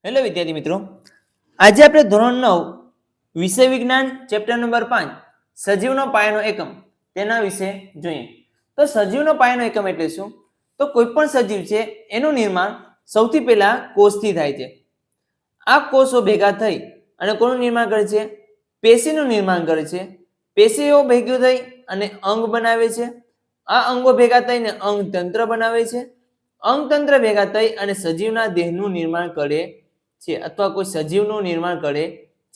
Hello વિદ્યાર્થી મિત્રો, આજે આપણે ધોરણ 9 વિષય વિજ્ઞાન ચેપ્ટર નંબર 5 સજીવનો પાયાનો એકમ તેના વિશે જોઈએ. તો સજીવનો પાયાનો એકમ એટલે શું? તો કોઈ પણ સજીવ છે એનું નિર્માણ સૌથી પહેલા કોષથી થાય છે. આ કોષો ભેગા થઈ અને કોનું નિર્માણ કરે છે? પેશીનું નિર્માણ કરે છે. પેશીઓ ભેગું થઈ અને અંગ બનાવે છે. આ અંગો ભેગા થઈને અંગ તંત્ર બનાવે છે. અંગ તંત્ર ભેગા થઈ અને સજીવના દેહનું નિર્માણ કરે છે અથવા કોઈ સજીવનું નિર્માણ કરે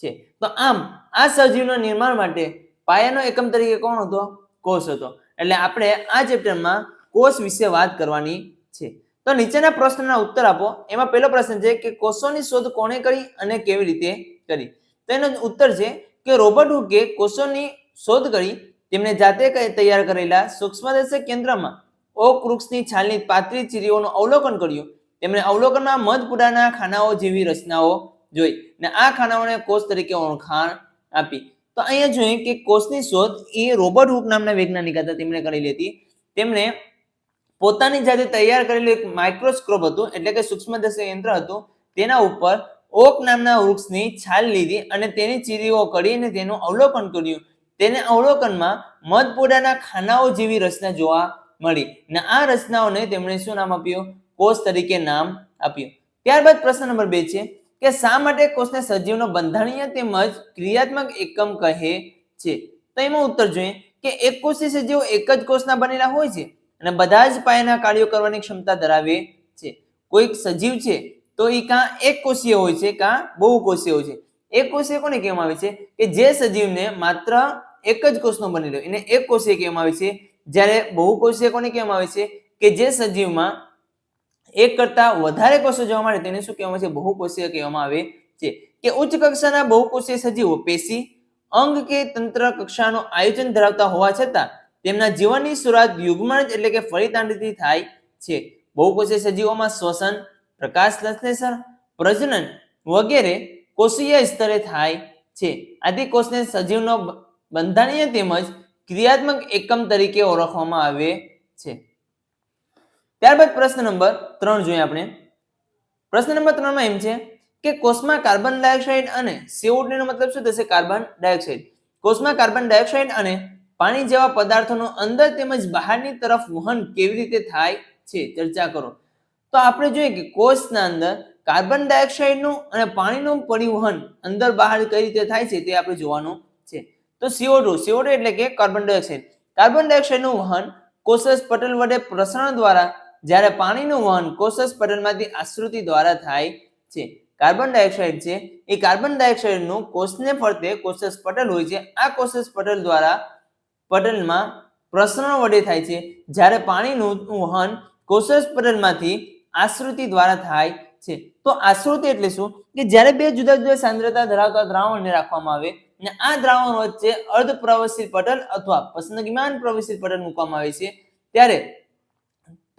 છે. તો આમ આ સજીવના નિર્માણ માટે પાયાનો એકમ તરીકે કોણ હતો? કોષ હતો. એટલે આપણે આ ચેપ્ટરમાં કોષ વિશે વાત કરવાની છે. તો નીચેના પ્રશ્નના ઉત્તર આપો. એમાં પહેલો પ્રશ્ન છે કે કોષોની શોધ કોણે કરી અને કેવી રીતે કરી? તો એનો ઉત્તર છે કે રોબર્ટ હુકે કોષોની શોધ કરી. તેમણે જાતે તૈયાર કરેલા સૂક્ષ્મદર્શક કેન્દ્રમાં ઓક વૃક્ષની છાલની પાતળી ચીરીઓનું અવલોકન કર્યું. તેમણે અવલોકનમાં મધપૂડાના ખાનાઓ જેવી રચનાઓ જોઈ અને આ ખાનાઓને કોષ તરીકે ઓળખાણ આપી. તો અહીંયા જોઈએ કે કોષની શોધ એ રોબર્ટ હુક નામના વૈજ્ઞાનિક હતા, તેમણે કરેલી હતી. તેમણે પોતાની જાતે તૈયાર કરેલું એક માઇક્રોસ્કોપ હતું, એટલે કે સૂક્ષ્મદર્શક યંત્ર હતું. તેના ઉપર ઓક નામના વૃક્ષની છાલ લીધી અને તેની ચીરીઓ કરીને તેનું અવલોકન કર્યું. તેને અવલોકનમાં મધપૂડાના ખાનાઓ જેવી રચના જોવા મળી અને આ રચનાઓને તેમણે શું નામ આપ્યું? કોષ તરીકે નામ આપ્યું. ત્યારબાદ પ્રશ્ન નંબર 2 છે કે શા માટે કોષને સજીવનો બંધારણીય તેમજ ક્રિયાત્મક એકમ કહે છે? તો એમાં ઉત્તર જોઈએ કે એક કોષી સજીવો એક જ કોષના બનેલા હોય છે અને બધા જ પાયાના કાર્યો કરવાની ક્ષમતા ધરાવે છે. કોઈક સજીવ છે તો એ કાં એક કોષીય હોય છે કાં બહુકોષીય હોય છે. એક કોષીય કોને કહેવામાં આવે છે? કે જે સજીવને માત્ર એક જ કોષનો બનેલો એને એક કોષીય કહેવામાં આવે છે. જ્યારે બહુકોષીય કોને કહેવામાં આવે છે? કે જે સજીવમાં એક કરતા વધારે કોષો જોવા મળે તેને શું કહેવામાં આવે છે? બહુકોષીય કહેવામાં આવે છે. કે ઉચ્ચ કક્ષાના બહુકોષીય સજીવો પેશી, અંગ કે તંત્ર કક્ષાનું આયોજન ધરાવતા હોવા છતાં તેમના જીવનની શરૂઆત યુગ્મનજ એટલે કે ફલિતાંડથી થાય છે. બહુકોષીય સજીવોમાં શ્વસન, પ્રકાશ સંશ્લેષણ, પ્રજનન વગેરે કોષીય સ્તરે થાય છે. આથી કોષને સજીવનો બંધારણીય તેમજ ક્રિયાત્મક એકમ તરીકે ઓળખવામાં આવે છે. ત્યારબાદ પ્રશ્ન નંબર 3 જોઈએ આપણે. પ્રશ્ન નંબર 3 માં એમ છે કે કોષમાં કાર્બન ડાયોક્સાઇડ અને CO2 નો મતલબ શું થશે? Carbon dioxide. કોષમાં કાર્બન ડાયોક્સાઇડ અને પાણી જેવા પદાર્થોનું અંદર તેમજ બહારની તરફ વહન કેવી રીતે થાય છે? ચર્ચા કરો. તો આપણે જોઈએ કે કોષના અંદર કાર્બન ડાયોક્સાઇડનું અને પાણીનું પરિવહન અંદર બહાર કઈ રીતે થાય છે તે આપણે જોવાનું છે. તો CO2 એટલે કે કાર્બન ડાયોક્સાઇડ. કાર્બન ડાયોક્સાઇડનું વહન કોષસ પટલ વડે પ્રસરણ દ્વારા, જ્યારે પાણીનું વહન કોષસ પટલમાંથી આશ્રુતિ દ્વારા થાય છે. કાર્બન ડાયોક્સાઇડ છે એ કાર્બન ડાયોક્સાઇડનું કોષને ફરતે કોષસ પટલ હોય છે. આ કોષસ પટલ દ્વારા પટલમાં પ્રસરણ વડે થાય છે, જ્યારે પાણીનું વહન કોષસ પટલમાંથી આશ્રુતિ દ્વારા થાય છે. તો આશ્રુતિ એટલે શું? કે જ્યારે બે જુદા જુદા સાંદ્રતા ધરાવતા દ્રાવણને રાખવામાં આવે અને આ દ્રાવણ વચ્ચે અર્ધ પ્રવેશી પટલ અથવા પસંદગીમાન પ્રવેશી પટલ મૂકવામાં આવે છે, ત્યારે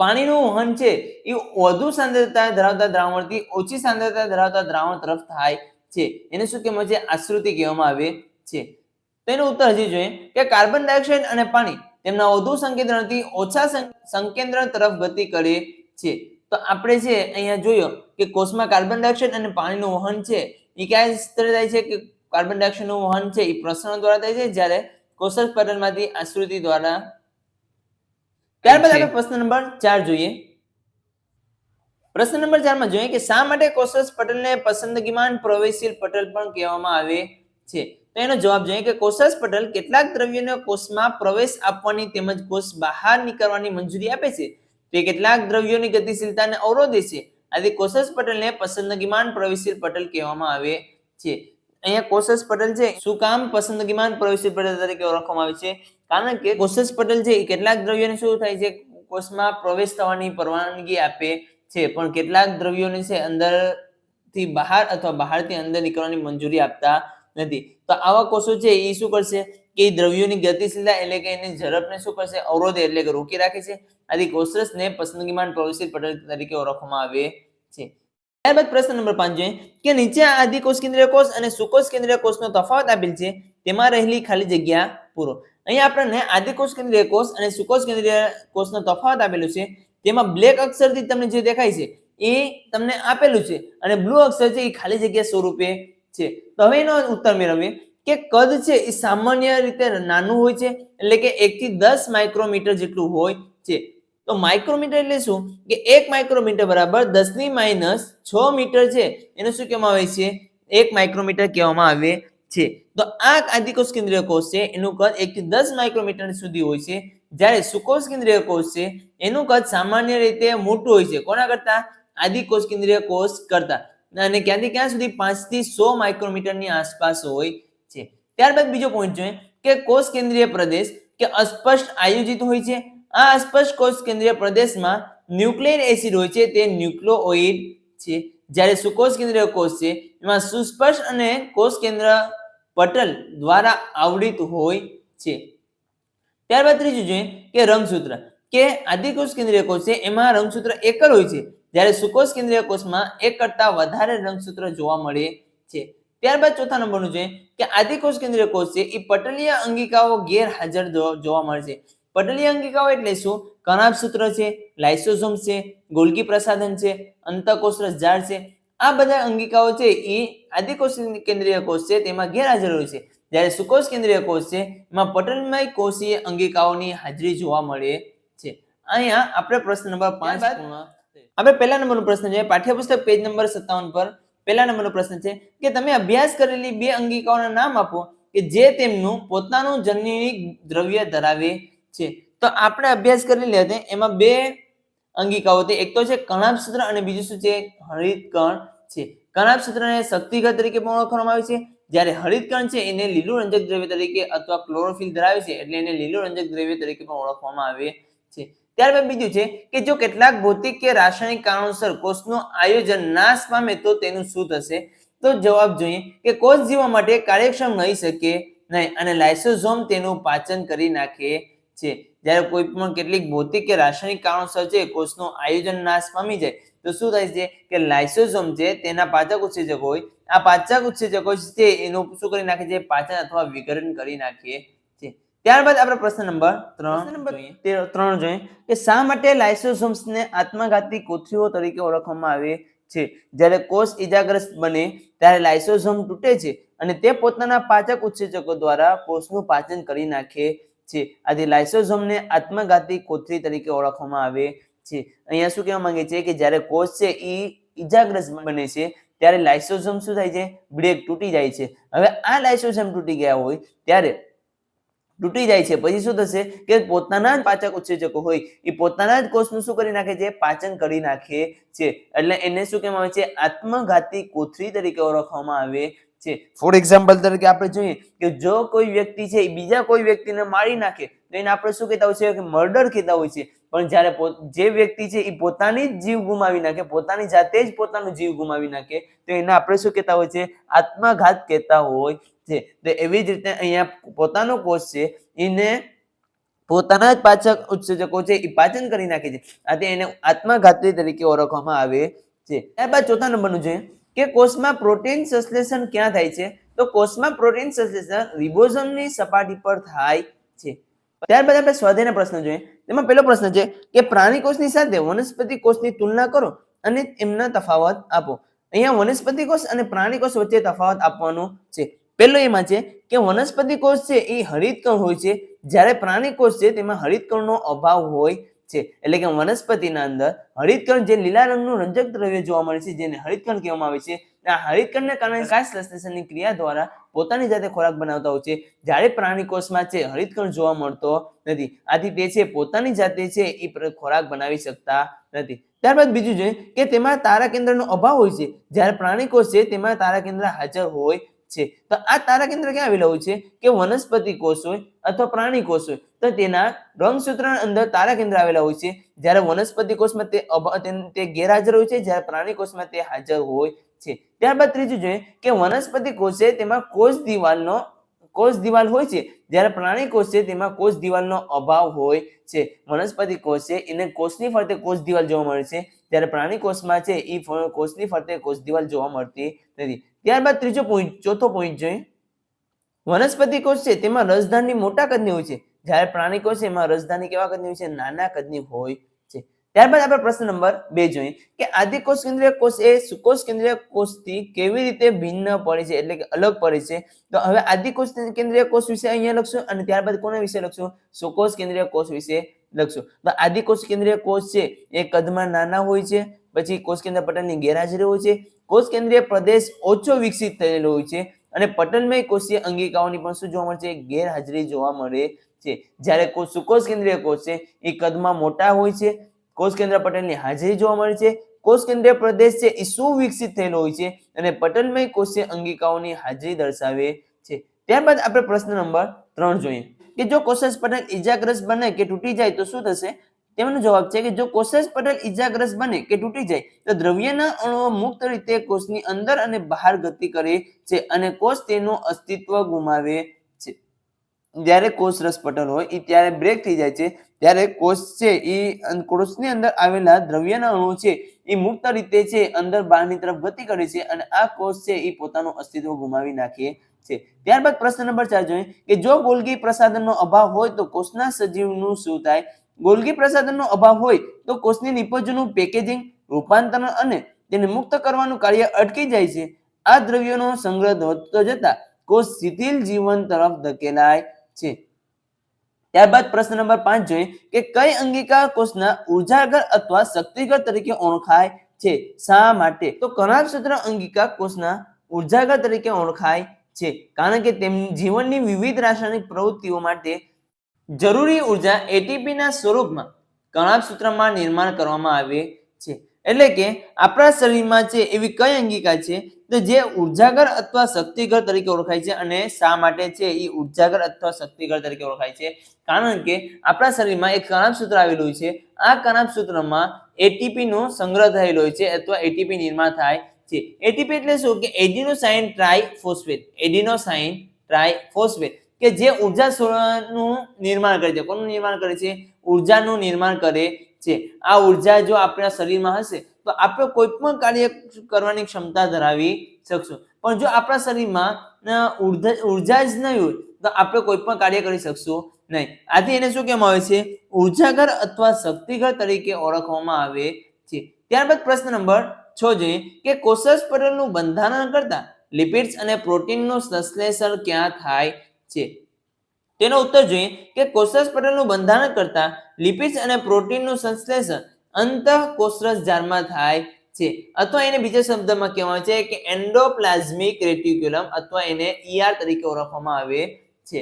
પાણીનું વહન છે એ વધુ સાંદ્રતા ધરાવતા દ્રાવણથી ઓછી સાંદ્રતા ધરાવતા દ્રાવણ તરફ થાય છે. એને શું કહેવામાં આવે છે? આશ્રુતિ કહેવામાં આવે છે. તેનો ઉત્તર હજી જોઈએ કે કાર્બન ડાયોક્સાઇડ અને પાણી તેમના વધુ સંકેન્દ્રણથી ઓછા સંકેન્દ્રણ તરફ ગતિ કરે છે. તો આપણે છે અહીંયા જોયો કે કોષમાં કાર્બન ડાયોક્સાઇડ અને પાણીનું વહન છે એ કયા સ્તરે થાય છે? કે કાર્બન ડાયોક્સાઇડનું વહન છે એ પ્રસરણ દ્વારા થાય છે, જ્યારે કોષસ પટલમાંથી આશ્રુતિ દ્વારા. ત્યારબાદ આપણે પ્રશ્ન નંબર 4 જોઈએ. પ્રશ્ન નંબર 4 માં જોઈએ કે શા માટે કોષસ પટલને પસંદગીમાન પ્રવેશીલ પટલ પણ કહેવામાં આવે છે? તો એનો જવાબ જોઈએ કે કોષસ પટલ કેટલાક દ્રવ્યોને કોષમાં પ્રવેશ આપવાની તેમજ કોષ બહાર નીકળવાની મંજૂરી આપે છે. તે કેટલાક દ્રવ્યોની ગતિશીલતાને અવરોધે છે. આથી કોષસ પટલને પસંદગીમાન પ્રવેશીલ પટલ કહેવામાં આવે છે. અહીંયા કોષસ પટલ છે શું કામ પસંદગીમાન પ્રવેશીલ પટલ તરીકે ઓળખવામાં આવે છે? કારણ કે કોષસ પટલ છે એ કેટલાક દ્રવ્યોને શું થાય છે? કોષમાં પ્રવેશ થવાની પરવાનગી આપે છે, પણ કેટલાક દ્રવ્યોને છે અંદરથી બહાર અથવા બહારથી અંદર નીકળવાની મંજૂરી આપતા નથી. તો આવા કોષો છે એ શું કરશે કે દ્રવ્યોની ગતિશીલતા એટલે કે એની ઝડપને શું કરશે? અવરોધે એટલે કે રોકી રાખે છે. આથી કોષરસને પસંદગીમાન પ્રવેશીલ પટલ તરીકે ઓળખવામાં આવે છે. ત્યારબાદ પ્રશ્ન નંબર 5 જોઈએ કે નીચે આદિકોષ કેન્દ્રીય કોષ અને સુકોષ કેન્દ્રીય કોષનો તફાવત આપેલ છે, તેમાં રહેલી ખાલી જગ્યા પૂરો. અહીંયા આપણને આદિકોષ કેન્દ્રીય કોષ અને સુકોષ કેન્દ્રીય કોષનો તફાવત આપેલો છે. તેમાં બ્લેક અક્ષરથી તમને જે દેખાય છે એ તમને આપેલું છે અને બ્લુ અક્ષર છે એ ખાલી જગ્યા સ્વરૂપે છે. તો હવે એનો ઉત્તર મેળવીએ કે કદ છે એ સામાન્ય રીતે નાનું હોય છે, એટલે કે 1 થી 10 માઇક્રોમીટર જેટલું હોય છે. તો માઇક્રોમીટર એટલે શું કે 1 માઇક્રોમીટર બરાબર 10 ની માઇનસ 6 મીટર છે, એને શું કહેવામાં આવે છે? 1 માઇક્રોમીટર કહેવામાં આવે છે. તો આ આદિકોષ કેન્દ્રીય કોષ છે એનું કદ 1 થી 10 માઇક્રોમીટર સુધી હોય છે, જ્યારે સુકોષ કેન્દ્રીય કોષ છે એનું કદ સામાન્ય રીતે મોટું હોય છે. કોના કરતા? આદિકોષ કેન્દ્રીય કોષ કરતા. અને ક્યાંથી ક્યાં સુધી? 5 થી 100 માઇક્રોમીટરની આસપાસ હોય છે. ત્યારબાદ બીજો પોઈન્ટ જોઈએ કે કોષ કેન્દ્રીય પ્રદેશ કે અસ્પષ્ટ આયોજિત હોય છે. આ અસ્પષ્ટ કોષ કેન્દ્રીય પ્રદેશમાં ન્યુક્લિક એસિડ હોય છે, તે ન્યુક્લિઓઇડ છે, જ્યારે સુકોષ કેન્દ્રીય કોષ છે એમાં સુસ્પષ્ટ અને કોષ કેન્દ્ર પટલ દ્વારા આવૃત હોય છે. ત્યારબાદ ત્રીજું જોઈએ કે રંગસૂત્ર કે આદિકોષ કેન્દ્રીય કોષ છે એમાં રંગસૂત્ર એક જ હોય છે, જ્યારે સુકોષ કેન્દ્રીય કોષમાં એક કરતા વધારે રંગસૂત્ર જોવા મળે છે. ત્યારબાદ ચોથા નંબરનું જોઈએ કે આદિકોષ કેન્દ્રીય કોષ છે એ પટલીય અંગિકાઓ ગેરહાજર જોવા મળે છે. પટલીય અંગિકાઓ એટલે શું? કણાભસૂત્ર છે, લાઇસોસોમ છે, ગોલ્ગી પ્રસાધન છે, અંતઃકોષરસ ઝાડ છે. આ બધા અંગિકાઓ છે એ આદિકોષ કેન્દ્રીય કોષ છે તેમાં ગેરહાજર હોય છે, જ્યારે સુકોષ કેન્દ્રીય કોષ છે એમાં પટલમય કોષીય અંગિકાઓની હાજરી જોવા મળે છે. અહીંયા આપણે પ્રશ્ન નંબર 5 પૂર્ણ. આપણે પહેલા નંબરનો પ્રશ્ન છે પાઠ્યપુસ્તક પેજ નંબર 57 પર પહેલા નંબરનો પ્રશ્ન છે કે તમે અભ્યાસ કરેલી બે અંગિકાઓના નામ આપો કે જે તેમનું પોતાનું જનીનિક દ્રવ્ય ધરાવે છે. તો આપણે અભ્યાસ કરેલી હતી એમાં બે અંગિકાઓ હતી, એક તો છે કણાભસૂત્ર અને બીજું શું છે? હરિતકણ છે. કણાભસૂત્રને શક્તિઘર તરીકે પણ ઓળખવામાં આવે છે, જ્યારે હરિતકણ છે એને લીલું રંજક દ્રવ્ય તરીકે અથવા ક્લોરોફિલ ધરાવે છે એટલે એને લીલું રંજક દ્રવ્ય તરીકે પણ ઓળખવામાં આવે છે. ત્યારબાદ બીજું છે કે જો કેટલાક ભૌતિક કે રાસાયણિક કારણોસર કોષનું આયોજન નાશ પામે તો તેનું શું થશે? તો જવાબ જોઈએ કે કોષ જીવવા માટે કાર્યક્ષમ રહી શકે નહીં અને લાઇસોસોમ તેનું પાચન કરી નાખે છે. જ્યારે કોઈ પણ કેટલીક ભૌતિક કે રાસાયણિક કારણોસર છે કોષનું આયોજન નાશ પામી જાય તો શું થાય છે કે લાઇસોસોમ છે તેના પાચક ઉત્સેચકો હોય, આ પાચક ઉત્સેચકો છે એનું શું કરી નાખે છે? પાચન અથવા વિઘટન કરી નાખે છે. ત્યારબાદ આપણે પ્રશ્ન નંબર 3 જોઈએ કે શા માટે લાઇસોસોમ્સને આત્મઘાતી કોથળીઓ તરીકે ઓળખવામાં આવે છે? જ્યારે કોષ ઈજાગ્રસ્ત બને ત્યારે લાઇસોસોમ તૂટે છે અને તે પોતાના પાચક ઉત્સેચકો દ્વારા કોષનું પાચન કરી નાખે છે. આથી લાઇસોસોમને આત્મઘાતી કોથળી તરીકે ઓળખવામાં આવે છે. અહીંયા શું કહેવા માંગે છે કે જ્યારે કોષ છે એ ઈજાગ્રસ્ત બને છે ત્યારે લાઇસોસોમ શું થાય છે? બ્રેક તૂટી જાય છે. હવે આ લાઇસોસોમ તૂટી ગયા હોય ત્યારે તૂટી જાય છે પછી શું થશે કે પોતાના જ પાચક ઉત્સેચકો હોય એ પોતાના જ કોષનું શું કરી નાખે છે? પાચન કરી નાખે છે. એટલે એને શું કહેવામાં આવે છે? આત્મઘાતી કોથળી તરીકે ઓળખવામાં આવે છે. ફોર એક્ઝામ્પલ તરીકે આપણે જોઈએ કે જો કોઈ વ્યક્તિ છે બીજા કોઈ વ્યક્તિને મારી નાખે તો એને આપણે શું કહેતા હોય છે? કે મર્ડર કહેતા હોય છે. પણ જ્યારે જે વ્યક્તિ છે એ પોતાની જ જીવ ગુમાવી નાખે, પોતાની જાતે જ પોતાનો જીવ ગુમાવી નાખે તો એને આપણે શું કહેતા હોય છે? આત્મઘાત કહેતા હોય છે. તો એવી જ રીતે અહીંયા પોતાનો કોષ છે એને પોતાના જ પાચક ઉત્સેચકો છે એ પાચન કરી નાખે છે, આથી એને આત્મઘાતી તરીકે ઓળખવામાં આવે છે. ત્યારબાદ ચોથા નંબરનું છે કે કોષમાં પ્રોટીન સંશ્લેષણ ક્યાં થાય છે? તો કોષમાં પ્રોટીન સંશ્લેષણ રિબોઝોમની સપાટી પર થાય છે. ત્યારબાદ આપણે સ્વાધ્યાયના પ્રશ્ન જોઈએ. તેમાં પહેલો પ્રશ્ન છે કે પ્રાણી કોષની સાથે વનસ્પતિ કોષની તુલના કરો અને એમના તફાવત આપો. અહીંયા વનસ્પતિ કોષ અને પ્રાણી કોષ વચ્ચે તફાવત આપવાનો છે. પહેલો એમાં છે કે વનસ્પતિ કોષ છે એ હરિતકણ હોય છે, જ્યારે પ્રાણી કોષ છે તેમાં હરિતકણનો અભાવ હોય છે. એટલે કે વનસ્પતિના અંદર હરિતકણ જે લીલા રંગનું રંજક દ્રવ્ય જોવા મળે છે જેને હરિતકણ કહેવામાં આવે છે, આ હરિતકણને કારણે કોષ સંશ્લેષણની ક્રિયા દ્વારા પોતાની જાતે ખોરાક બનાવતા હોય છે, જ્યારે પ્રાણી કોષમાં છે હરિતકણ જોવા મળતો નથી, આથી તે છે પોતાની જાતે છે એ ખોરાક બનાવી શકતા નથી. ત્યારબાદ બીજું જોઈએ કે તેમાં તારા કેન્દ્રનો અભાવ હોય છે, જ્યારે પ્રાણી કોષ છે તેમાં તારા કેન્દ્ર હાજર હોય છે. તો આ તારા કેન્દ્ર ક્યાં આવેલા હોય છે કે વનસ્પતિ કોષ હોય અથવા પ્રાણી કોષ હોય તો તેના રંગસૂત્રની અંદર તારા કેન્દ્ર આવેલા હોય છે, જ્યારે વનસ્પતિ કોષમાં તે ગેરહાજર હોય છે, જ્યારે પ્રાણી કોષમાં તે હાજર હોય છે. ત્યારબાદ ત્રીજું જોઈએ કે વનસ્પતિ કોષ છે તેમાં કોષ દિવાલ હોય છે, જ્યારે પ્રાણી કોષ છે તેમાં કોષ દિવાલનો અભાવ હોય છે. વનસ્પતિ કોષ છે એને કોષની ફરતે કોષ દિવાલ જોવા મળે છે, જ્યારે પ્રાણી કોષમાં છે એ કોષની ફરતે કોષ દિવાલ જોવા મળતી નથી. ત્યારબાદ ચોથો પોઈન્ટ જોઈએ. વનસ્પતિ કોષ છે તેમાં રસધાની મોટા કદની હોય છે, જ્યારે પ્રાણી કોષ છે એમાં રસધાની કેવા કદની હોય છે? નાના કદની હોય છે. ત્યારબાદ આપણે પ્રશ્ન નંબર 2 જોઈએ કે આદિકોષ કેન્દ્રીય કોષ એ સુકોષ કેન્દ્રીય કોષથી કેવી રીતે ભિન્ન પડે છે એટલે કે અલગ પડે છે. તો હવે આદિકોષ કેન્દ્રીય કોષ વિશે અહીંયા લખશું અને ત્યારબાદ કોના વિશે લખશું? સુકોષ કેન્દ્રીય કોષ વિશે લખશું. તો આદિકોષ કેન્દ્રીય કોષ છે એ કદમાં નાના હોય છે, પછી કોષ કેન્દ્ર પટલની ગેરહાજરી હોય છે, કોષ કેન્દ્રીય પ્રદેશ ઓછો વિકસિત થયેલો હોય છે અને પટલમય કોષીય અંગિકાઓની પણ શું જોવા મળે છે? ગેરહાજરી જોવા મળે છે. જ્યારે સુકોષ કેન્દ્રીય કોષ છે એ કદમાં મોટા હોય છે, કોષ કેન્દ્ર પટલની હાજરી જોવા મળે છે, કોષ કેન્દ્રીય પ્રદેશ છે એ સુવિકસિત થયેલો હોય છે અને પટલમય કોષીય અંગિકાઓની હાજરી દર્શાવે છે. ત્યારબાદ આપણે પ્રશ્ન નંબર 3 જોઈએ કે જો કોષજ પટલ ઈજાગ્રસ્ત બને કે તૂટી જાય તો શું થશે? તેનો જવાબ છે કે જો કોષજ પટલ ઈજાગ્રસ્ત બને કે તૂટી જાય તો દ્રવ્યના અણુઓ મુક્ત રીતે કોષની અંદર અને બહાર ગતિ કરે છે અને કોષ તેનું અસ્તિત્વ ગુમાવે છે. જ્યારે કોષરસ પટલ હોય એ ત્યારે બ્રેક થઈ જાય છે ત્યારે કોષ છે એ કોષની અંદર આવેલા દ્રવ્યના અણુઓ છે એ મુક્ત રીતે છે અંદર બહારની તરફ ગતિ કરે છે અને આ કોષ છે એ પોતાનું અસ્તિત્વ ગુમાવી નાખે છે. ત્યારબાદ પ્રશ્ન નંબર 4 જોઈએ કે જો ગોલ્ગી પ્રસાધનનો અભાવ હોય તો કોષના સજીવનું શું થાય? ગોલ્ગી પ્રસાધનનો અભાવ હોય તો કોષની નિપજનું પેકેજિંગ, રૂપાંતરણ અને તેને મુક્ત કરવાનું કાર્ય અટકી જાય છે. આ દ્રવ્યોનો સંગ્રહ વધતો જતા કોષ શિથિલ જીવન તરફ ધકેલાય છે. ત્યારબાદ પ્રશ્ન નંબર 5 જોઈએ કે કઈ અંગિકા કોષના ઉર્જાગર અથવા શક્તિગર તરીકે ઓળખાય છે? શા માટે? તો કણાભસૂત્ર અંગિકા કોષના ઉર્જાગર તરીકે ઓળખાય છે કારણ કે તેમની જીવનની વિવિધ રાસાયણિક પ્રવૃત્તિઓ માટે જરૂરી ઉર્જા એટીપી ના સ્વરૂપમાં કણાભસૂત્રમાં નિર્માણ કરવામાં આવે છે. એટલે કે આપણા શરીરમાં છે એવી કઈ અંગિકા છે તો જે ઉર્જાગર અથવા શક્તિગર તરીકે ઓળખાય છે અને શા માટે છે એ ઉર્જાગર અથવા શક્તિગર તરીકે ઓળખાય છે? કારણ કે આપણા શરીરમાં એક કણાભસૂત્ર આવેલું હોય છે. આ કણાભસૂત્રમાં એટીપી નો સંગ્રહ થયેલો હોય છે અથવા એટીપી નિર્માણ થાય છે. એટીપી એટલે શું? કે એડિનોસાઇન ટ્રાઇફોસ્ફેટ. એડિનોસાઇન ટ્રાઇફોસ્ફેટ કે જે ઉર્જાનું નિર્માણ કરે છે. કોનું નિર્માણ કરે છે? ઉર્જાનું નિર્માણ કરે છે. આ ઉર્જા જો આપણા શરીરમાં હશે તો આપણે કોઈ પણ કાર્ય કરવાની ક્ષમતા ધરાવી શકશું. પણ જો આપણા શરીરમાં ઉર્જા જ નહીં હોય તો આપણે કોઈ પણ કાર્ય કરી શકશું નહીં. આથી એને શું કહેવામાં આવે છે? ઉર્જાગર અથવા શક્તિગર તરીકે ઓળખવામાં આવે છે. ત્યારબાદ પ્રશ્ન નંબર 6 જોઈએ કે કોષજ પટલનું બંધારણ કરતા લિપિડ્સ અને પ્રોટીનનું સંશ્લેષણ ક્યાં થાય છે? તેનો ઉત્તર જોઈએ કે કોષજ પટલનું બંધારણ કરતા લિપિડ્સ અને પ્રોટીનનું સંશ્લેષણ અંતઃકોષરસ જાળમાં થાય છે અથવા એને બીજા શબ્દમાં કહેવામાં આવે છે કે એન્ડોપ્લાઝમિક રેટિક્યુલમ અથવા એને ER તરીકે ઓળખવામાં આવે છે.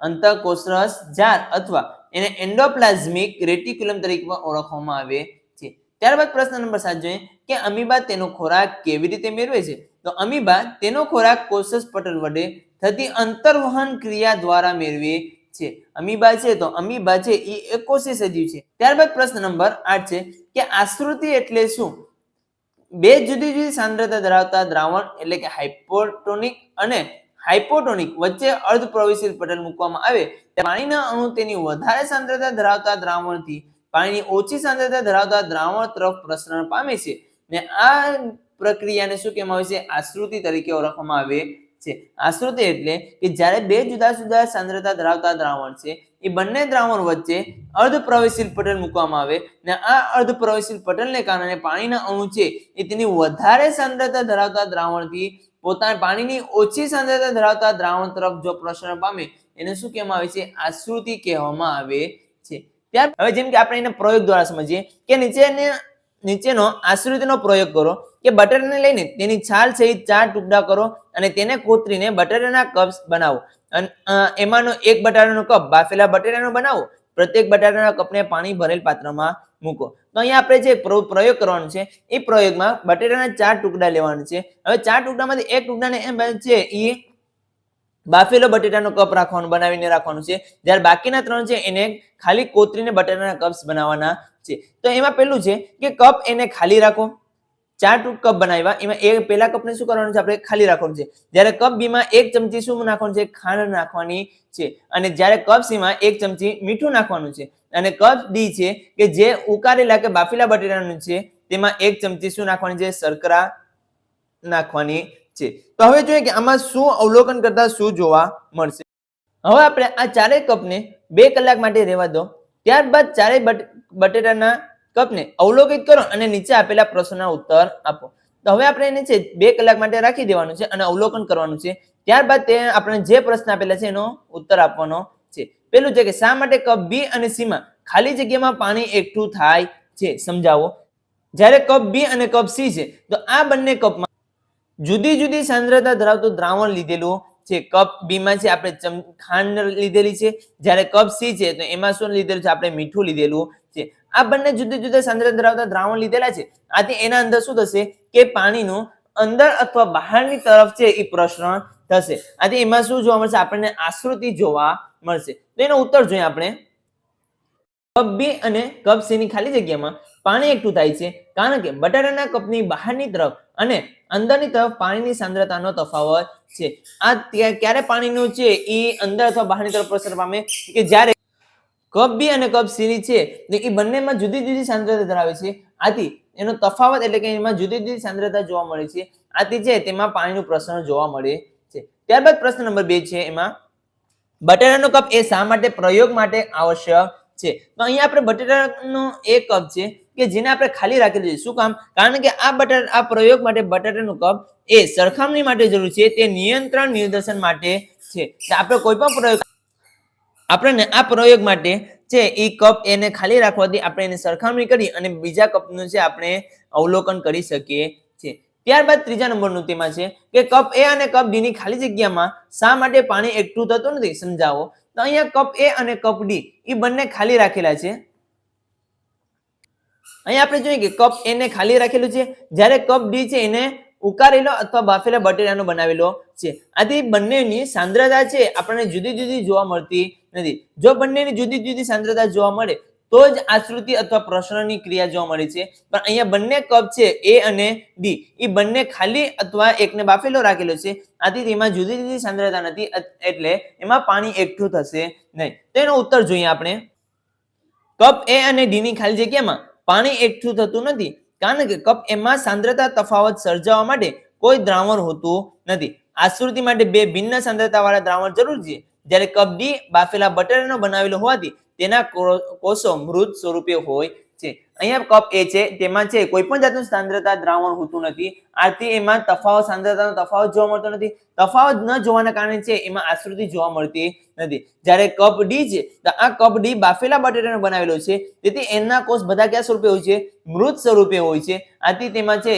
અંતઃકોષરસ જાળ અથવા એને એન્ડોપ્લાઝમિક રેટિક્યુલમ તરીકે ઓળખવામાં આવે છે. ત્યારબાદ પ્રશ્ન નંબર 7 જોઈએ કે અમીબા તેનો ખોરાક કેવી રીતે મેળવે છે? તો અમીબા તેનો ખોરાક કોષજ પટલ વડે થતી અંતર્વહન ક્રિયા દ્વારા મેળવે છે. અમીબા છે તો અમીબા છે એ એકોષી સજીવ છે. ત્યારબાદ પ્રશ્ન નંબર 8 છે કે આશ્રુતિ એટલે શું? બે જુદી જુદી સાંદ્રતા ધરાવતા દ્રાવણ એટલે કે હાઇપોટોનિક અને હાઇપોટોનિક વચ્ચે અર્ધપ્રવેશિત પટલ મૂકવામાં આવે પાણીના અણુ તેની વધારે સાંદ્રતા ધરાવતા દ્રાવણથી પાણીની ઓછી સાંદ્રતા ધરાવતા દ્રાવણ તરફ પ્રસરણ પામે છે ને આ પ્રક્રિયાને શું કહેવામાં આવે છે? આશ્રુતિ તરીકે ઓળખવામાં આવે છે. આશ્રુતિ એટલે કે જ્યારે બે જુદા જુદા સાંદ્રતા ધરાવતા દ્રાવણ છે એ બંને દ્રાવણ વચ્ચે અર્ધપ્રવેશિત પટલ મૂકવામાં આવે ને આ અર્ધપ્રવેશિત પટલને કારણે પાણીના અણુ છે એ તેની વધારે સાંદ્રતા ધરાવતા દ્રાવણથી પોતાના પાણીની ઓછી સાંદ્રતા ધરાવતા દ્રાવણ તરફ જો પ્રસરણ પામે એને શું કહેવામાં આવે છે? આશ્રુતિ કહેવામાં આવે છે. ત્યાર હવે જેમ કે આપણે એને પ્રયોગ દ્વારા સમજીએ કે નીચેનો આશ્રુતિનો પ્રયોગ કરો કે બટાટાને લઈને તેની છાલ સહિત 4 ટુકડા કરો અને તેને કોતરીને બટાટાના કપ્સ બનાવો. એમાંનો એક બટાટાનો કપ બાફેલા બટાટાનો બનાવો. પ્રત્યેક બટાટાના કપને પાણી ભરેલ પાત્રમાં મૂકો. તો અહીંયા આપણે જે પ્રયોગ કરવાનો છે એ પ્રયોગમાં બટાટાના 4 ટુકડા લેવાના છે. હવે 4 ટુકડામાંથી એક ટુકડાને એમ છે એ બાફેલો બટેટાનો કપ રાખવાનું બનાવીને રાખવાનું છે. જ્યારે બાકીના 3 છે એને ખાલી કોતરીને બટાટાના કપ્સ બનાવવાના છે. તો એમાં પેલું છે કે કપ એને ખાલી રાખો. 4 કપ બનાવ્યા એમાં પહેલા કપને શું કરવાનું છે? આપણે ખાલી રાખવાનું છે. જ્યારે કપ બી માં 1 ચમચી શું નાખવાનું છે? ખાંડ નાખવાની છે. અને જ્યારે કપ સી માં 1 ચમચી મીઠું નાખવાનું છે. અને કપ ડી છે કે જે ઉકાળેલા કે બાફેલા બટેટાનું છે તેમાં 1 ચમચી શું નાખવાની છે? શર્કરા નાખવાની છે. તો હવે જોઈએ કે આમાં શું અવલોકન કરતા શું જોવા મળશે. હવે આપણે આ ચારેય કપને 2 કલાક માટે રહેવા દો. ત્યારબાદ ચારેય બટેટાના કપને અવલોકિત કરો અને નીચે આપેલા પ્રશ્નોના ઉત્તર આપો. તો હવે આપણે એને છે 2 કલાક માટે રાખી દેવાનું છે અને અવલોકન કરવાનું છે. ત્યારબાદ તે આપણે જે પ્રશ્ન આપેલા છે એનો ઉત્તર આપવાનો છે. પેલું છે કે શા માટે કપ બી અને સી માં ખાલી જગ્યામાં પાણી એકઠું થાય છે, સમજાવો. જ્યારે કપ બી અને કપ સી છે તો આ બંને કપમાં જુદી જુદી સાંદ્રતા ધરાવતું દ્રાવણ લીધેલું છે. કપ બી માં છે આપણે ખાંડ લીધેલી છે, જ્યારે કપ સી છે તો એમાં શું લીધેલું છે, આપણે મીઠું લીધેલું છે. આ બંને જુદા જુદા સાંદ્રતા ધરાવતા દ્રાવણ લીધેલા છે. આથી એના અંદર શું થશે કે પાણીનું અંદર અથવા બહારની તરફ છે એ પ્રસરણ થશે. આથી એમાં શું જોવા મળશે, આપણને આકૃતિ જોવા મળશે. તો એનો ઉત્તર જોઈએ આપણે. કપ બી અને કપ સી ની ખાલી જગ્યામાં પાણી એકઠું થાય છે કારણ કે બટાટાના કપની બહારની તરફ અને અંદરની તરફ પાણીની સાંદ્રતાનો તફાવત છે. આ ક્યારે પાણીનું છે એ અંદર અથવા બહારની તરફ પ્રસરણ પામે કે જ્યારે કપ બી અને કપ સી છે એ બંનેમાં જુદી જુદી સાંદ્રતા ધરાવે છે. આથી એનો તફાવત એટલે કે એમાં જુદી જુદી સાંદ્રતા જોવા મળે છે. આથી છે તેમાં પાણીનું પ્રસરણ જોવા મળે છે. ત્યારબાદ પ્રશ્ન નંબર 2 છે, એમાં બટાટાનો કપ એ શા માટે પ્રયોગ માટે આવશ્યક છે. તો અહીંયા આપણે બટાટાનો એક કપ છે કે જેને આપણે ખાલી રાખેલું છે. શું કામ? કારણ કે આ પ્રયોગ માટે બટાટાનો કપ એ સરખામણી માટે જરૂરી છે, તે નિયંત્રણ નિદર્શન માટે છે. આપણે કોઈ પણ પ્રયોગ આપણને આ પ્રયોગ માટે છે એ કપ એને ખાલી રાખવાથી આપણે એને સરખામણી કરી અને બીજા કપનું છે આપણે અવલોકન કરી શકીએ છીએ. ત્યારબાદ ત્રીજા નંબરનું તેમાં છે કે કપ એ અને કપ ડી ની ખાલી જગ્યામાં શા માટે પાણી એકઠું થતું નથી, સમજાવો. તો અહીંયા કપ એ અને કપ ડી એ બંને ખાલી રાખેલા છે. અહીંયા આપણે જોઈએ કે કપ એ ને ખાલી રાખેલું છે, જ્યારે કપ ડી છે એને ઉકાળેલો અથવા બાફેલા બટેટાનો બનાવેલો છે. આથી બંનેની સાંદ્રતા છે આપણને જુદી જુદી જોવા મળતી નથી. જો બંનેની જુદી જુદી સાંદ્રતા જોવા મળે તો જ આશ્રુતિ અથવા પ્રસરણની ક્રિયા જોવા મળે છે. પણ અહીંયા બંને કપ છે એ અને ડી એ બંને ખાલી અથવા એકને બાફેલો રાખેલો છે. આથી તેમાં જુદી જુદી સાંદ્રતા નથી, એટલે એમાં પાણી એકઠું થશે નહીં. તેનો ઉત્તર જોઈએ આપણે. કપ એ અને ડી ની ખાલી જગ્યામાં પાણી એકઠું થતું નથી કારણ કે કપ એમાં સાંદ્રતા તફાવત સર્જાવવા માટે કોઈ દ્રાવણ હોતું નથી. આશ્રુતિ માટે 2 ભિન્ન સાંદ્રતા વાળા દ્રાવણ જરૂરી છે. જ્યારે કપ ડી બાફેલા બટાટાનો બનાવેલો હોવાથી તેના કોષો મૃત સ્વરૂપે હોય છે. અહીંયા કપ એ છે તેમાં છે કોઈ પણ જાતનું સાંદ્રતા દ્રાવણ હોતું નથી. આથી એમાં તફાવત સાંદ્રતાનો તફાવત જોવા મળતો નથી. તફાવત ન જોવાના કારણે છે એમાં આશ્રુતિ જોવા મળતી નથી. જ્યારે કપ ડી છે તો આ કપ ડી બાફેલા બટાટાનો બનાવેલો છે, તેથી એના કોષ બધા કયા સ્વરૂપે હોય છે, મૃત સ્વરૂપે હોય છે. આથી તેમાં છે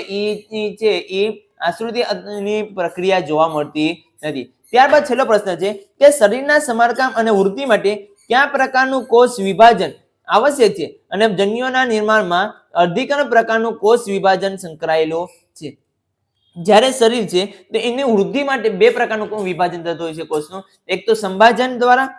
એ આશ્રુતિની પ્રક્રિયા જોવા મળતી નથી. ત્યારબાદ છેલ્લો પ્રશ્ન છે કે શરીરના સમારકામ અને વૃદ્ધિ માટે કયા પ્રકારનું કોષ વિભાજન આવશ્યક છે અને જન્યુઓના નિર્માણમાં અર્ધીકરણ પ્રકારનું કોષ વિભાજન સંકળાયેલું છે. જ્યારે શરીર છે તો એની વૃદ્ધિ માટે 2 પ્રકારનું વિભાજન થતું હોય છે કોષનું. એક તો સંભાજન દ્વારા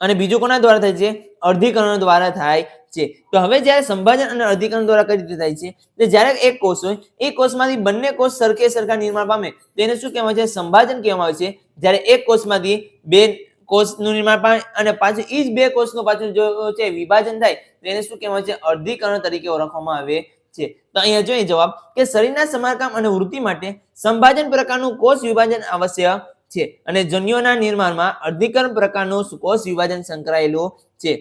અને બીજું કોના દ્વારા થાય છે, અર્ધીકરણ દ્વારા થાય છે. તો હવે જ્યારે સંભાજન અને અર્ધીકરણ દ્વારા કઈ રીતે થાય છે, તો જ્યારે એક કોષ હોય એ કોષમાંથી બંને કોષ સરખા નિર્માણ પામે તેને શું કહેવાય છે, સંભાજન કહેવામાં આવે છે. જ્યારે એક કોષમાંથી 2 કોષનું નિર્માણ પામે અને પાછું એ જ 2 કોષનું પાછું જો છે વિભાજન થાય તેને શું કહેવાય છે, અર્ધીકરણ તરીકે ઓળખવામાં આવે છે. તો અહીંયા જોઈએ જવાબ કે શરીરના સમારકામ અને વૃદ્ધિ માટે સંભાજન પ્રકારનું કોષ વિભાજન આવશ્યક છે અને જન્યુઓના નિર્માણમાં અર્ધીકરણ પ્રકારનું કોષ વિભાજન સંકળાયેલું છે.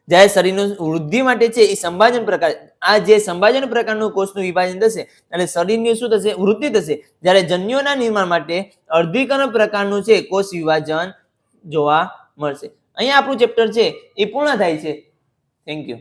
જ્યારે શરીરનું વૃદ્ધિ માટે છે એ સંભાજન પ્રકાર, આ જે સંભાજન પ્રકારનું કોષનું વિભાજન થશે અને શરીરની શું થશે, વૃદ્ધિ થશે. જ્યારે જન્યુઓના નિર્માણ માટે અર્ધીકરણ પ્રકારનું છે કોષ વિભાજન જોવા મળશે. અહીંયા આપણું ચેપ્ટર છે એ પૂર્ણ થાય છે. Thank you.